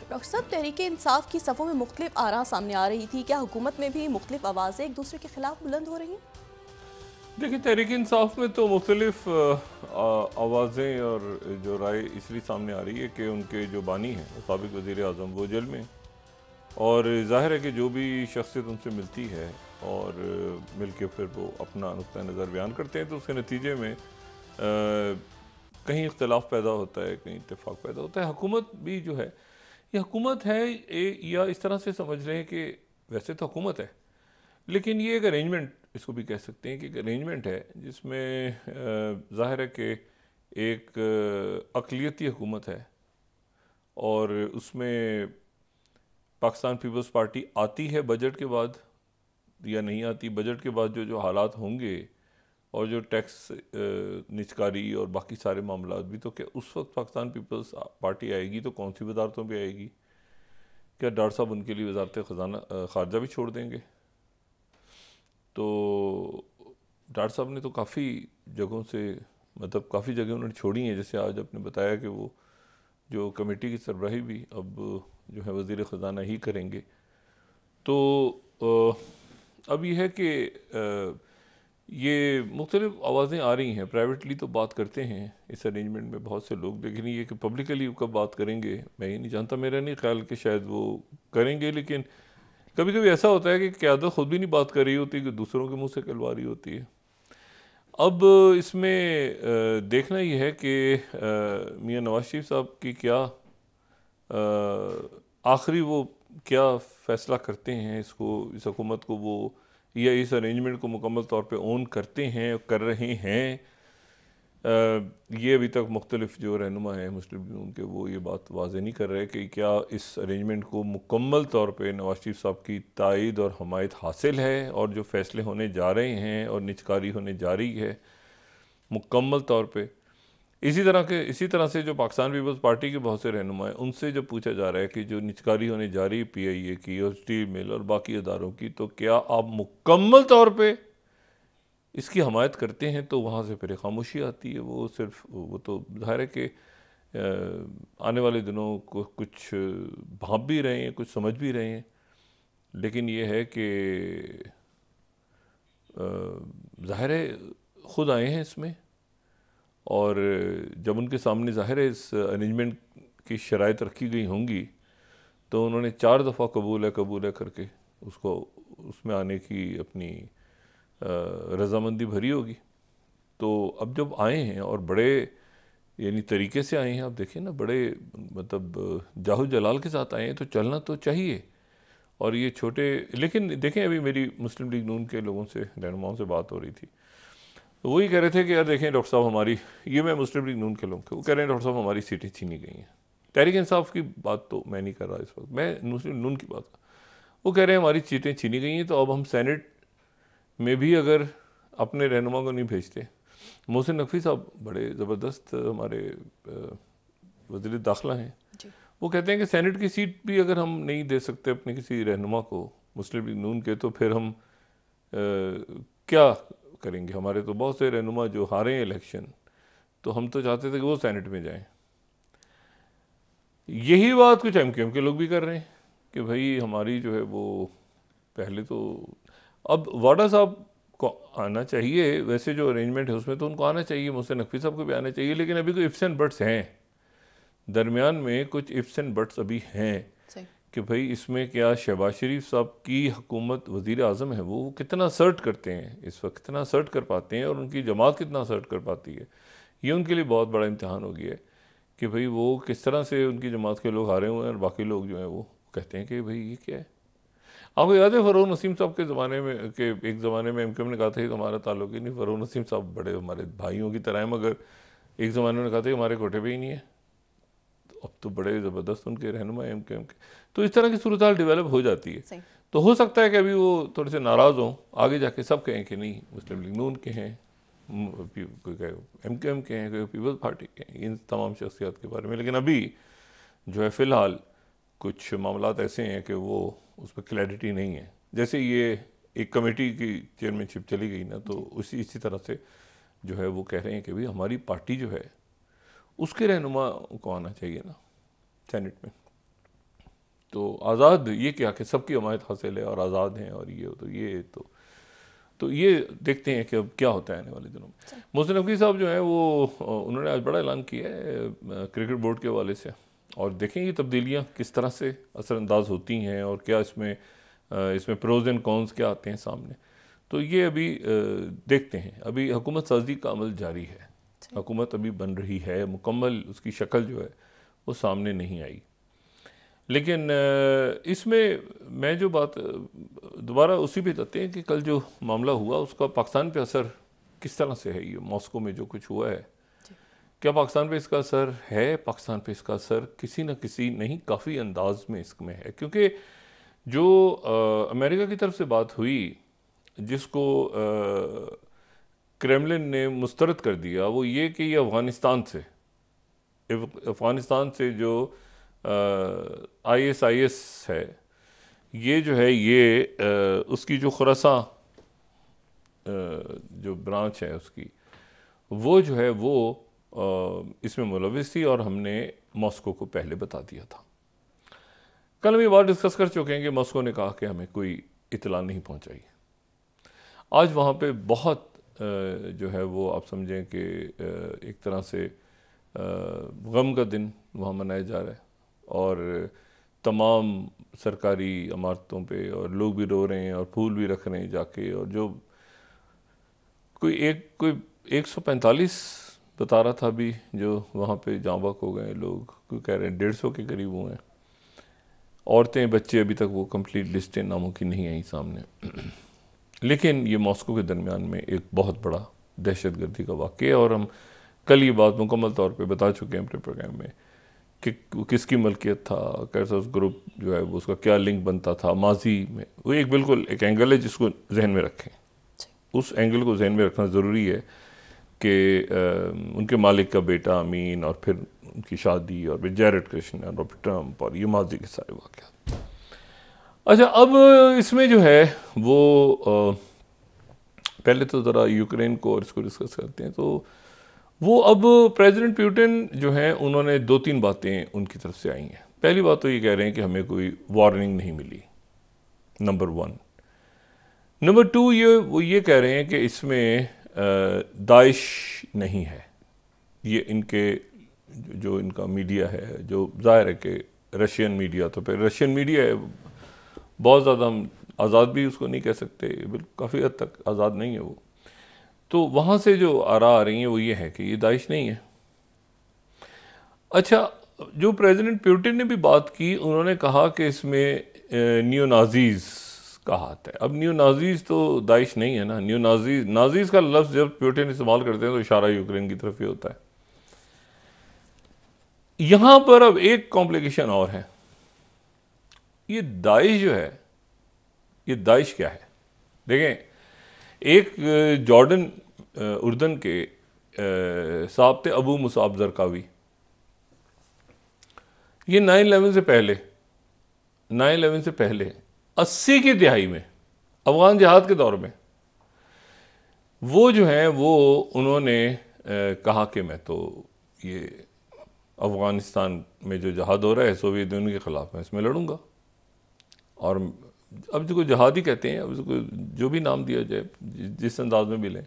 Doctor साहब, तहरीक इंसाफ की सफ़ों में मुख्तलिफ आरा सामने आ रही थी। क्या हुकूमत में भी मुख्तलिफ आवाज़ें एक दूसरे के खिलाफ बुलंद हो रही हैं? देखिए, तहरीक इंसाफ में तो मुख्तलिफ आवाज़ें और जो राय इसलिए सामने आ रही है कि उनके जो बानी हैं साबिक़ वज़ीर आज़म वो जेल में हैं। और ज़ाहिर है कि जो भी शख्सियत उनसे मिलती है और मिल के फिर वो अपना नुक्ता नज़र बयान करते हैं तो उसके नतीजे में कहीं इख्तलाफ पैदा होता है, कहीं इत्तेफाक पैदा होता है। हुकूमत भी जो है, ये हुकूमत है या इस तरह से समझ रहे हैं कि वैसे तो हुकूमत है, लेकिन ये एक अरेंजमेंट इसको भी कह सकते हैं कि एक अरेंजमेंट है जिसमें ज़ाहिर है कि एक अक़लियती हुकूमत है और उसमें पाकिस्तान पीपल्स पार्टी आती है बजट के बाद या नहीं आती। बजट के बाद जो जो हालात होंगे और जो टैक्स निचकारी और बाकी सारे मामला भी, तो क्या उस वक्त पाकिस्तान पीपल्स पार्टी आएगी तो कौन सी वजारतों पे आएगी? क्या डॉक्टर साहब उनके लिए वजारत ख़जाना ख़ारजा भी छोड़ देंगे? तो डॉक्टर साहब ने तो काफ़ी जगहों से, मतलब काफ़ी जगह उन्होंने छोड़ी हैं। जैसे आज आपने बताया कि वो जो कमेटी की सरबराही भी अब जो है वज़ीर ख़जाना ही करेंगे। तो अब यह है कि ये मुख्तलिफ आवाज़ें आ रही हैं। प्राइवेटली तो बात करते हैं इस अरेंजमेंट में बहुत से लोग, लेकिन ये कि पब्लिकली कब बात करेंगे मैं ये नहीं जानता। मेरा नहीं ख्याल कि शायद वो करेंगे, लेकिन कभी कभी ऐसा होता है कि क़यादत खुद भी नहीं बात कर रही होती कि दूसरों के मुंह से कहलवा रही होती है। अब इसमें देखना ये है कि मियां नवाज शरीफ साहब की क्या आखिरी वो क्या फ़ैसला करते हैं, इस हुकूमत को वो या इस अरेंजमेंट को मुकम्मल तौर पे ओन करते हैं, कर रहे हैं। ये अभी तक मुख्तलिफ जो रहनुमा हैं मुस्लिम लीग नून के वो ये बात वाज़ेह नहीं कर रहे कि क्या इस अरेंजमेंट को मुकम्मल तौर पे नवाज शरीफ साहब की तायद और हमायत हासिल है और जो फ़ैसले होने जा रहे हैं और निचकारी होने जा रही है मुकम्मल तौर पे। इसी तरह से जो पाकिस्तान पीपल्स पार्टी के बहुत से रहनुमा हैं उनसे जब पूछा जा रहा है कि जो निचकारी होने जा रही है PIA की और स्टील मिल और बाकी अदारों की, तो क्या आप मुकम्मल तौर पे इसकी हमायत करते हैं, तो वहाँ से फिर खामोशी आती है। वो सिर्फ वो तो ज़ाहिर है कि आने वाले दिनों को कुछ भांप भी रहे हैं, कुछ समझ भी रहे हैं, लेकिन ये है कि ज़ाहिर है ख़ुद आए हैं इसमें और जब उनके सामने ज़ाहिर है इस अरेंजमेंट की शराइत रखी गई होंगी तो उन्होंने 4 दफ़ा कबूल है करके उसको उसमें आने की अपनी रजामंदी भरी होगी। तो अब जब आए हैं और बड़े यानी तरीके से आए हैं, आप देखें ना, बड़े मतलब जाहु जलाल के साथ आए हैं, तो चलना तो चाहिए। और ये छोटे, लेकिन देखें अभी मेरी मुस्लिम लीग नून के लोगों से, रहनुमाओं से बात हो रही थी, तो वही कह रहे थे कि यार देखें डॉक्टर साहब हमारी, ये मैं मुस्लिम लीग नून के लोग थे, वो कह रहे हैं डॉक्टर साहब हमारी सीटें छीनी गई हैं। तहरीक इंसाफ की बात तो मैं नहीं कर रहा इस वक्त, मैं मुस्लिम नून की बात। वो कह रहे हैं हमारी सीटें छीनी गई हैं, तो अब हम सेनेट में भी अगर अपने रहनुमा को नहीं भेजते। मोहसिन नकवी साहब बड़े ज़बरदस्त हमारे वज़ीर दाखिला हैं, वो कहते हैं कि सेनेट की सीट भी अगर हम नहीं दे सकते अपने किसी रहनुमा को मुस्लिम लीग नून के, तो फिर हम क्या करेंगे? हमारे तो बहुत से रहनुमा जो हारे हैं इलेक्शन, तो हम तो चाहते थे कि वो सेनेट में जाएं। यही बात कुछ MKM के लोग भी कर रहे हैं कि भाई हमारी जो है वो पहले तो, अब वाडा साहब को आना चाहिए, वैसे जो अरेंजमेंट है उसमें तो उनको आना चाहिए, मोहसिन नकवी साहब को भी आना चाहिए, लेकिन अभी कोई इफ्स एंड बट्स हैं, दरमियान में कुछ इफ्स एंड बट्स अभी हैं कि भाई इसमें क्या शहबाज शरीफ साहब की हुकूमत, वज़ीर आज़म है वो कितना असर्ट करते हैं इस वक्त, कितना असर्ट कर पाते हैं और उनकी जमात कितना असर्ट कर पाती है। ये उनके लिए बहुत बड़ा इम्तहान हो गया है कि भाई वो किस तरह से उनकी जमात के लोग हारे हुए हैं और बाकी लोग जो हैं वो कहते हैं कि भाई ये क्या है। आपको याद है फ़रोज़ नसीम साहब के ज़माने में, कि एक ज़माने में MKM ने कहा था तो हमारा ताल्लुक ही नहीं, फ़रोज़ नसीम साहब बड़े हमारे भाइयों की तरह हैं, मगर एक ज़माने में कहा था हमारे कोटे पे ही नहीं है। अब तो बड़े ज़बरदस्त उनके रहनुमा MKM के। तो इस तरह की सूरत हाल डेवलप हो जाती है। तो हो सकता है कि अभी वो थोड़े से नाराज़ हों, आगे जाके सब कहें कि नहीं मुस्लिम लीग नून के हैं, कोई कहे MKM के हैं, कोई पीपल्स पार्टी के हैं, इन तमाम शख्सियात के बारे में। लेकिन अभी जो है फ़िलहाल कुछ मामलात ऐसे हैं कि वो उस पर क्लैरिटी नहीं है। जैसे ये एक कमेटी की चेयरमैनशिप चली गई ना, तो इसी तरह से जो है वो कह रहे हैं कि भाई हमारी पार्टी जो है उसके रहनुमा को आना चाहिए ना सेनेट में। तो आज़ाद ये क्या कि सबकी हमायत हासिल है और आज़ाद हैं और ये तो ये देखते हैं कि अब क्या होता है आने वाले दिनों में। मोहसिन नकवी साहब जो हैं वो उन्होंने आज बड़ा ऐलान किया है क्रिकेट बोर्ड के हवाले से, और देखें ये तब्दीलियाँ किस तरह से असरअंदाज होती हैं और क्या इसमें प्रोज एंड कॉन्स क्या आते हैं सामने। तो ये अभी देखते हैं। अभी हुकूमत साजी का अमल जारी है, हुकूमत अभी बन रही है, मुकम्मल उसकी शक्ल जो है वो सामने नहीं आई। लेकिन इसमें मैं जो बात दोबारा उसी पे जाते हैं कि कल जो मामला हुआ उसका पाकिस्तान पे असर किस तरह से है। ये मॉस्को में जो कुछ हुआ है, क्या पाकिस्तान पे इसका असर है? पाकिस्तान पे इसका असर किसी न किसी नहीं काफ़ी अंदाज में इसमें है, क्योंकि जो अमेरिका की तरफ से बात हुई जिसको क्रेमलिन ने मुस्तरद कर दिया, वो ये कि ये अफ़गानिस्तान से जो ISIS है, ये जो है ये उसकी जो खुरासान जो ब्रांच है उसकी, वो जो है वो इसमें मुलविस थी और हमने मॉस्को को पहले बता दिया था। कल हम ये बात डिस्कस कर चुके हैं कि मॉस्को ने कहा कि हमें कोई इतला नहीं पहुंचाई। आज वहाँ पे बहुत जो है वो आप समझें कि एक तरह से गम का दिन वहाँ मनाया जा रहा है और तमाम सरकारी इमारतों पे और लोग भी रो रहे हैं और फूल भी रख रहे हैं जाके, और जो कोई 145 बता रहा था अभी जो वहाँ पे जाँ बाक हो गए लोग, कोई कह रहे हैं 150 के करीब हुए हैं। औरतें बच्चे अभी तक वो कंप्लीट लिस्टें नामों की नहीं आई सामने। लेकिन ये मॉस्को के दरमियान में एक बहुत बड़ा दहशतगर्दी का वाक़या है, और हम कल ये बात मुकम्मल तौर पे बता चुके हैं अपने प्रोग्राम में कि किसकी मलकियत था, कैसा उस ग्रुप जो है वो उसका क्या लिंक बनता था माजी में। वो एक बिल्कुल एक एंगल है जिसको जहन में रखें, उस एंगल को जहन में रखना ज़रूरी है कि उनके मालिक का बेटा अमीन और फिर उनकी शादी और फिर जैरेड कृष्णन और फिर ट्रम्प और ये माजी के सारे वाक़यात। अच्छा, अब इसमें जो है वो पहले तो ज़रा यूक्रेन को और इसको डिस्कस करते हैं। तो वो अब प्रेसिडेंट पुतिन जो हैं उन्होंने 2-3 बातें उनकी तरफ से आई हैं। पहली बात तो ये कह रहे हैं कि हमें कोई वार्निंग नहीं मिली, नंबर 1। नंबर 2 वो ये कह रहे हैं कि इसमें दाइश नहीं है। ये इनके जो इनका मीडिया है, जो जाहिर है कि रशियन मीडिया, तो फिर रशियन मीडिया है बहुत ज़्यादा, हम आज़ाद भी उसको नहीं कह सकते, बिल्कुल काफ़ी हद तक आज़ाद नहीं है वो। तो वहाँ से जो आरा आ रही हैं वो ये है कि ये दाइश नहीं है। अच्छा, जो प्रेसिडेंट पुतिन ने भी बात की, उन्होंने कहा कि इसमें नियो नाजीज़ का हाथ है। अब नियो नाजीज़ तो दाइश नहीं है ना। नियो नाजीज़ का लफ्ज़ जब पुतिन इस्तेमाल करते हैं तो इशारा यूक्रेन की तरफ ही होता है। यहाँ पर अब एक कॉम्प्लिकेशन और है, ये दाइश जो है, ये दाइश क्या है? देखें, एक जॉर्डन उर्दन के साहब थे अबू मुसाब जरकावी। ये 9/11 से पहले 80 की दिहाई में अफगान जिहाद के दौर में वो जो हैं वो उन्होंने कहा कि मैं तो ये अफ़गानिस्तान में जो जहाद हो रहा है सोवियत यूनियन के ख़िलाफ़ मैं इसमें लड़ूंगा। और अब जो जहाद ही कहते हैं, अब इसको जो भी नाम दिया जाए, जिस अंदाज में भी लें,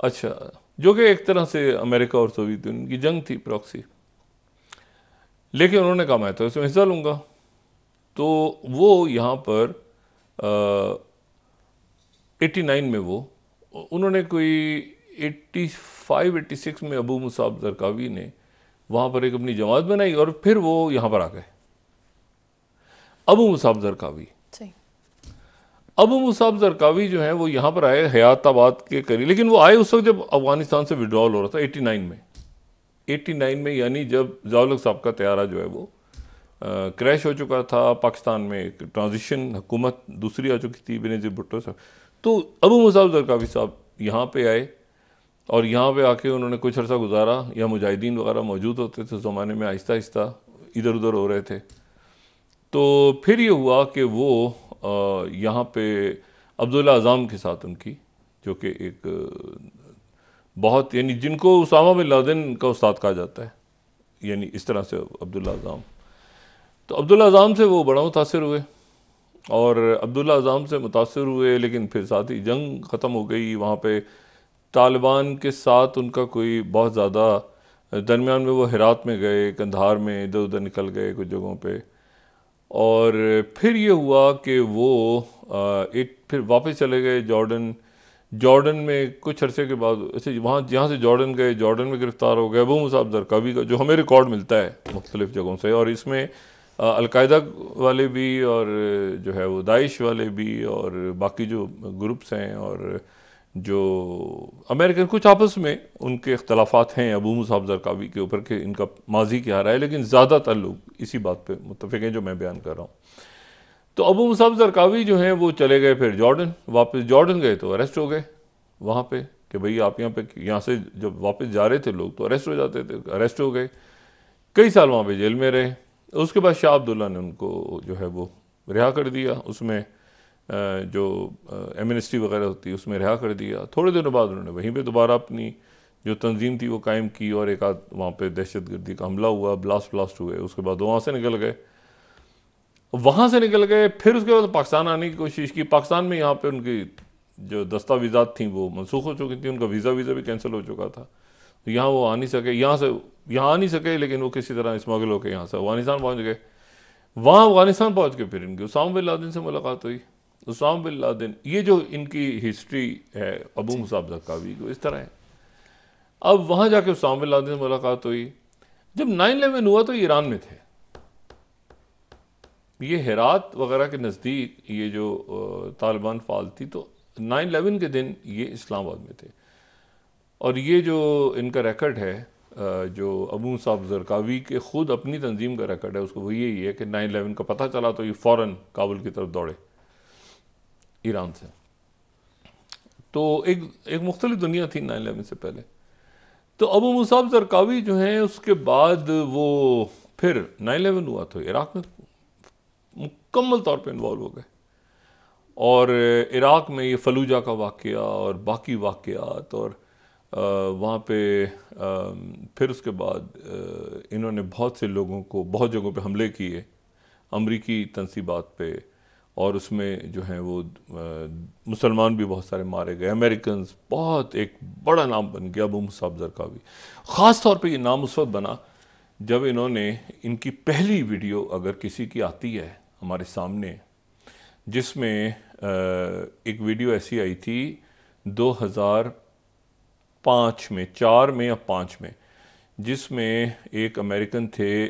अच्छा, जो कि एक तरह से अमेरिका और सोवियत यूनियन की जंग थी, प्रॉक्सी। लेकिन उन्होंने कहा मैं तो इसमें हिस्सा लूँगा। तो वो यहाँ पर 89 में वो उन्होंने कोई 85-86 में अबू मुसाब जरकावी ने वहाँ पर एक अपनी जमात बनाई और फिर वो यहाँ पर आ गए। अबू मुसाब जरकावी जो है वो यहाँ पर आए हयाताबाद के करीब, लेकिन वो आए उस वक्त जब अफगानिस्तान से विड्रॉल हो रहा था 89 में, यानी जब ज़िया-उल-हक साहब का तैयारा जो है वो क्रैश हो चुका था। पाकिस्तान में एक ट्रांजिशन हुकूमत दूसरी आ चुकी थी बेनज़ीर भुट्टो साहब। तो अबू मुसाब जरकावी साहब यहाँ पे आए और यहाँ पे आके उन्होंने कुछ अर्सा गुजारा। या मुजाहिदीन वगैरह मौजूद होते थे उस ज़माने में, आहिस्ता आहिस्ता इधर उधर हो रहे थे। तो फिर ये हुआ कि वो यहाँ पे अब्दुल्ला आज़म के साथ उनकी, जो कि एक बहुत, यानी जिनको उसामा बिन लादेन का उस्ताद कहा जाता है, यानी इस तरह से अब्दुल्ला आज़म, तो अब्दुल्ला अज़ाम से वो बड़ा मुतासिर हुए, और अब्दुल्ला अज़ाम से मुतासिर हुए, लेकिन फिर साथ ही जंग ख़त्म हो गई वहाँ पे। तालिबान के साथ उनका कोई बहुत ज़्यादा, दरमियान में वो हेरात में गए, कंधार में इधर उधर निकल गए कुछ जगहों पे, और फिर ये हुआ कि वो एक फिर वापस चले गए जॉर्डन। जॉर्डन में कुछ अरसे के बाद ऐसे वहाँ जहाँ से जॉर्डन गए, जॉर्डन में गिरफ़्तार हो गए अबू मुसाब ज़रक़ावी का, जो हमें रिकॉर्ड मिलता है मुख्तलिफ़ जगहों से। और इसमें अलकायदा वाले भी, और जो है वो दाइश वाले भी, और बाकी जो ग्रुप्स हैं, और जो अमेरिकन कुछ आपस में उनके इख्तलाफात हैं अबू मुसाब ज़रक़ावी के ऊपर कि इनका माजी क्या रहा है, लेकिन ज़्यादातर लोग इसी बात पे मुत्तफ़िक़ हैं जो मैं बयान कर रहा हूँ। तो अबू मुसाब ज़रक़ावी जो हैं वो चले गए फिर जॉर्डन। वापस जॉर्डन गए तो अरेस्ट हो गए वहाँ पे कि भाई आप यहाँ से जब वापस जा रहे थे लोग तो अरेस्ट हो जाते थे, अरेस्ट हो गए, कई साल वहाँ पे जेल में रहे। उसके बाद शाह अब्दुल्ला ने उनको जो है वो रिहा कर दिया, उसमें जो एमनेस्टी वगैरह होती है उसमें रिहा कर दिया। थोड़े दिनों बाद उन्होंने वहीं पे दोबारा अपनी जो तंजीम थी वो कायम की, और एक आध वहाँ पे दहशतगर्दी का हमला हुआ, ब्लास्ट हुए। उसके बाद वहाँ से निकल गए, फिर उसके बाद पाकिस्तान आने की कोशिश की। पाकिस्तान में यहाँ पे उनकी जो दस्तावेज़ात थी वो मनसूख हो चुकी थी, उनका वीज़ा भी कैंसिल हो चुका था, तो यहाँ वो आ नहीं सके, यहाँ आ नहीं सके, लेकिन वो किसी तरह स्मगल होकर यहाँ से अफगानिस्तान पहुँच गए। वहाँ अफगानिस्तान पहुँच के फिर इनकी उसामा बिन लादेन से मुलाकात हुई। उसामा बिन लादेन, ये जो इनकी हिस्ट्री है अबू मुसाब ज़रक़ावी को इस तरह है। अब वहाँ जाके उसामा बिन लादेन से मुलाकात हुई। जब 9/11 हुआ तो ईरान में थे, ये हेरात वगैरह के नज़दीक ये जो तालिबान फाल थी, तो 9/11 के दिन ये इस्लामाबाद में थे। और ये जो इनका रिकॉर्ड है, जो अबू मुसाब ज़रक़ावी के ख़ुद अपनी तंजीम का रिकॉर्ड है, उसको वो यही है कि 9/11 का पता चला तो ये फ़ौरन काबुल की तरफ दौड़े ईरान से। तो एक मुख्तलिफ दुनिया थी 9/11 से पहले। तो अबू मुसाब ज़रक़ावी जो हैं उसके बाद वो फिर 9/11 हुआ तो इराक़ में मुकम्मल तौर पे इन्वॉल्व हो गए, और इराक़ में ये फलूजा का वाक़या और बाकी वाक़यात, और वहाँ पे फिर उसके बाद इन्होंने बहुत से लोगों को बहुत जगहों पे हमले किए अमरीकी तंसीबात पे, और उसमें जो हैं वो मुसलमान भी बहुत सारे मारे गए, अमेरिकन, बहुत एक बड़ा नाम बन गया अबू मुसाब ज़रक़ावी। ख़ास तौर पे ये नाम उस वक्त बना जब इन्होंने इनकी पहली वीडियो अगर किसी की आती है हमारे सामने, जिसमें एक वीडियो ऐसी आई थी 2005 में, 4 में या 5 में, जिसमें एक अमेरिकन थे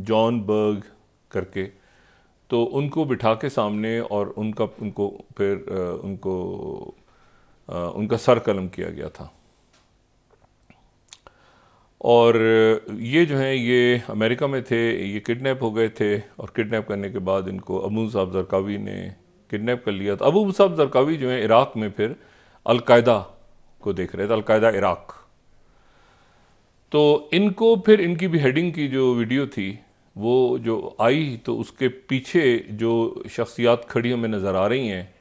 जॉन बर्ग करके, तो उनको बिठा के सामने और उनका सर कलम किया गया था। और ये जो हैं ये अमेरिका में थे, ये किडनैप हो गए थे, और किडनैप करने के बाद इनको अबू मुसाब ज़रक़ावी ने किडनैप कर लिया था। अबू मुसाब ज़रक़ावी जो है इराक़ में फिर अलकायदा को देख रहे थे, अलकायदा इराक़। तो इनको फिर इनकी भी हेडिंग की जो वीडियो थी वो जो आई, तो उसके पीछे जो शख्सियात खड़ी हमें नज़र आ रही हैं,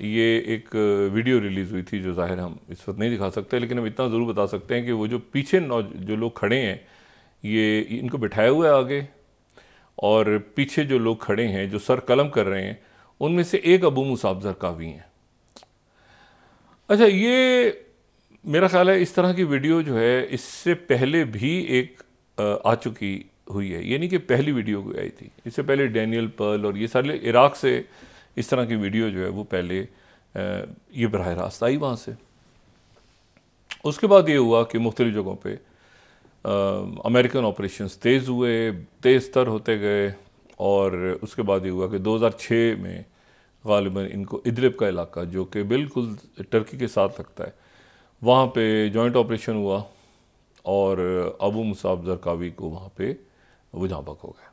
ये एक वीडियो रिलीज़ हुई थी जो ज़ाहिर हम इस वक्त नहीं दिखा सकते, लेकिन हम इतना ज़रूर बता सकते हैं कि वो जो पीछे जो लोग खड़े हैं, ये इनको बिठाया हुआ है आगे, और पीछे जो लोग खड़े हैं जो सर कलम कर रहे हैं, उनमें से एक अबू मुसाब ज़रक़ावी हैं। अच्छा, ये मेरा ख्याल है इस तरह की वीडियो जो है इससे पहले भी एक आ चुकी हुई है, ये नहीं कि पहली वीडियो कोई आई थी, इससे पहले डैनियल पर्ल और ये सारे इराक़ से इस तरह की वीडियो जो है वो पहले ये बराह रास्त आई वहाँ से। उसके बाद ये हुआ कि मुख्तलिफ़ जगहों पे अमेरिकन ऑपरेशंस तेज़ हुए, तेज़ तर होते गए, और उसके बाद ये हुआ कि 2006 में ग़ालिबन इनको इदलिब का इलाका जो कि बिल्कुल टर्की के साथ लगता है, वहाँ पे जॉइंट ऑपरेशन हुआ, और अबू मुसाब ज़रक़ावी को वहाँ पे वो जहाँ बक हो गया।